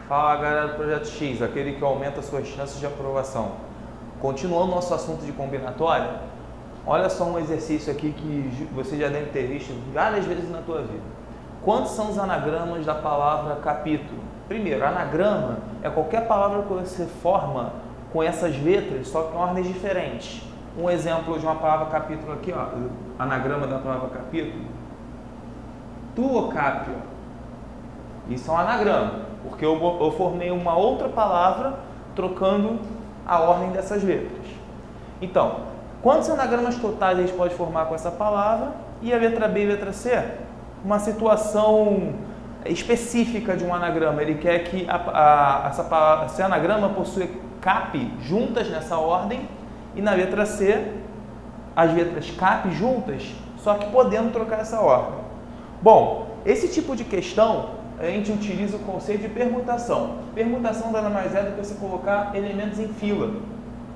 Fala galera do Projeto X, aquele que aumenta suas chances de aprovação. Continuando nosso assunto de combinatória, olha só um exercício aqui que você já deve ter visto várias vezes na tua vida. Quantos são os anagramas da palavra capítulo? Primeiro, anagrama é qualquer palavra que você forma com essas letras, só que em ordens diferentes. Um exemplo de uma palavra capítulo aqui, ó, anagrama da palavra capítulo. Tuocápio. Isso é um anagrama, porque eu formei uma outra palavra trocando a ordem dessas letras. Então, quantos anagramas totais a gente pode formar com essa palavra? E a letra B e a letra C? Uma situação específica de um anagrama. Ele quer que esse anagrama possua cap juntas nessa ordem e na letra C, as letras cap juntas, só que podendo trocar essa ordem. Bom, esse tipo de questão a gente utiliza o conceito de permutação. Permutação nada mais é do que você colocar elementos em fila.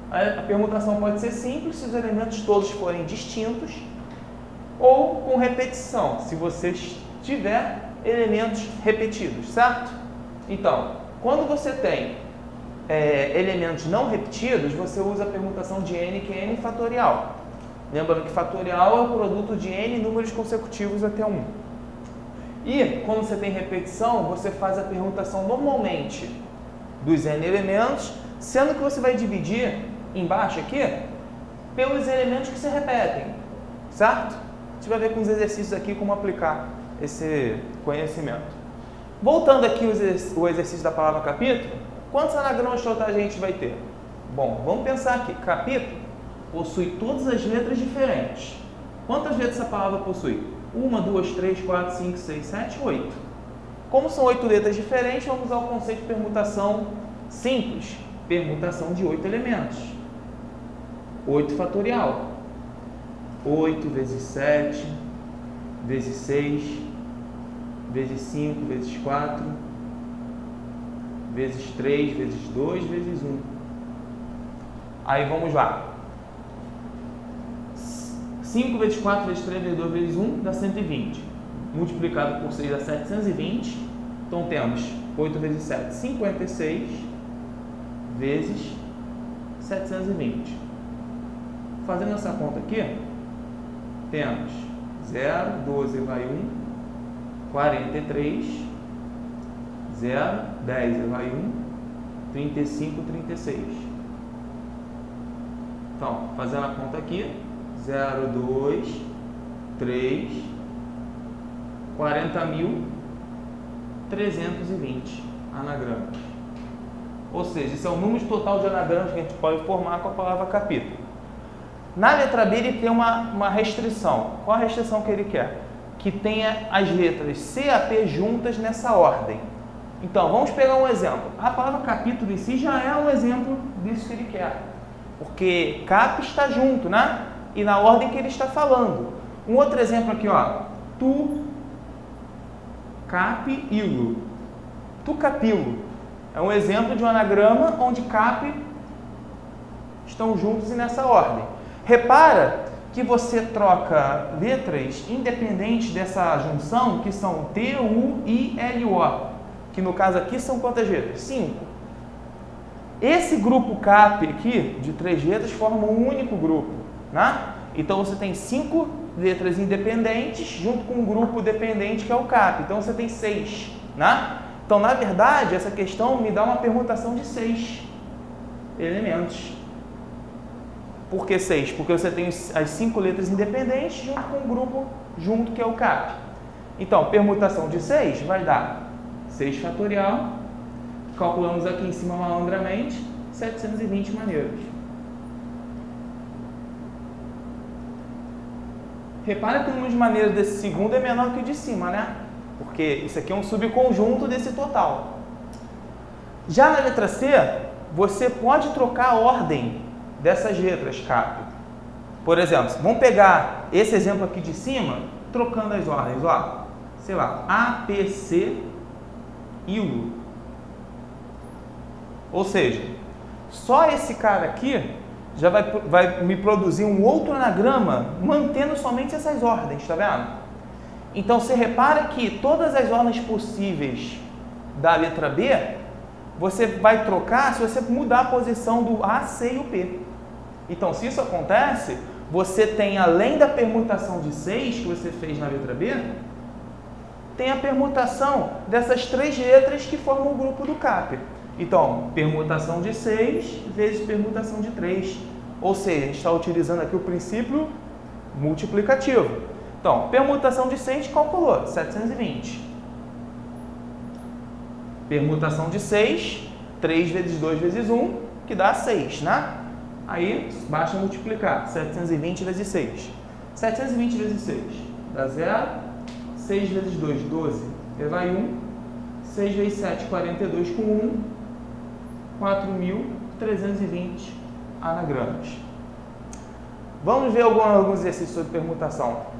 A permutação pode ser simples se os elementos todos forem distintos ou com repetição, se você tiver elementos repetidos, certo? Então, quando você tem elementos não repetidos, você usa a permutação de n, que é n fatorial. Lembrando que fatorial é o produto de n números consecutivos até 1. E quando você tem repetição, você faz a permutação normalmente dos n elementos, sendo que você vai dividir embaixo aqui pelos elementos que se repetem, certo? A gente vai ver com os exercícios aqui como aplicar esse conhecimento. Voltando aqui o exercício da palavra capítulo, quantos anagramas totais a gente vai ter? Bom, vamos pensar aqui. Capítulo possui todas as letras diferentes. Quantas letras essa palavra possui? 1, 2, 3, 4, 5, 6, 7, 8. Como são 8 letras diferentes, vamos usar o conceito de permutação simples. Permutação de 8 elementos. 8 fatorial. 8 vezes 7, vezes 6, vezes 5, vezes 4, vezes 3, vezes 2, vezes 1. Aí vamos lá. 5 vezes 4 vezes 3 vezes 2 vezes 1 dá 120. Multiplicado por 6 dá 720. Então temos 8 vezes 7, 56 vezes 720. Fazendo essa conta aqui, temos 0, 12 vai 1, 43, 0, 10 vai 1, 35, 36. Então, fazendo a conta aqui, 0, 2, 3, 40.320 anagramas. Ou seja, esse é o número total de anagramas que a gente pode formar com a palavra capítulo. Na letra B ele tem uma restrição. Qual a restrição que ele quer? Que tenha as letras C a P juntas nessa ordem. Então, vamos pegar um exemplo. A palavra capítulo em si já é um exemplo disso que ele quer. Porque cap está junto, né? E na ordem que ele está falando. Um outro exemplo aqui, ó. Tu capilo. Tu capilo. É um exemplo de um anagrama onde cap estão juntos e nessa ordem. Repara que você troca letras independentes dessa junção, que são T, U, I, L, O. Que no caso aqui são quantas letras? 5. Esse grupo cap aqui, de 3 letras, forma um único grupo, né? Então você tem 5 letras independentes junto com um grupo dependente que é o cap. Então você tem 6, né? Então, na verdade, essa questão me dá uma permutação de 6 elementos. Por que 6? Porque você tem as 5 letras independentes junto com um grupo junto que é o cap. Então, permutação de 6 vai dar 6 fatorial. Calculamos aqui em cima malandramente 720 maneiras. Repara que o número de maneiras desse segundo é menor que o de cima, né? Porque isso aqui é um subconjunto desse total. Já na letra C, você pode trocar a ordem dessas letras cap. Por exemplo, vamos pegar esse exemplo aqui de cima, trocando as ordens, ó. Sei lá, A, P, C, I, U. Ou seja, só esse cara aqui já vai me produzir um outro anagrama mantendo somente essas ordens, tá vendo? Então, você repara que todas as ordens possíveis da letra B você vai trocar se você mudar a posição do A, C e o P. Então, se isso acontece, você tem, além da permutação de 6 que você fez na letra B, tem a permutação dessas 3 letras que formam o grupo do CAP. Então, permutação de 6 vezes permutação de 3. Ou seja, a gente está utilizando aqui o princípio multiplicativo. Então, permutação de 6, calculou, 720. Permutação de 6, 3 vezes 2 vezes 1, que dá 6, né? Aí, basta multiplicar, 720 vezes 6. 720 vezes 6 dá 0, 6 vezes 2, 12, vai 1, 6 vezes 7, 42 com 1, 4.320 anagramas. Vamos ver alguns exercícios sobre permutação.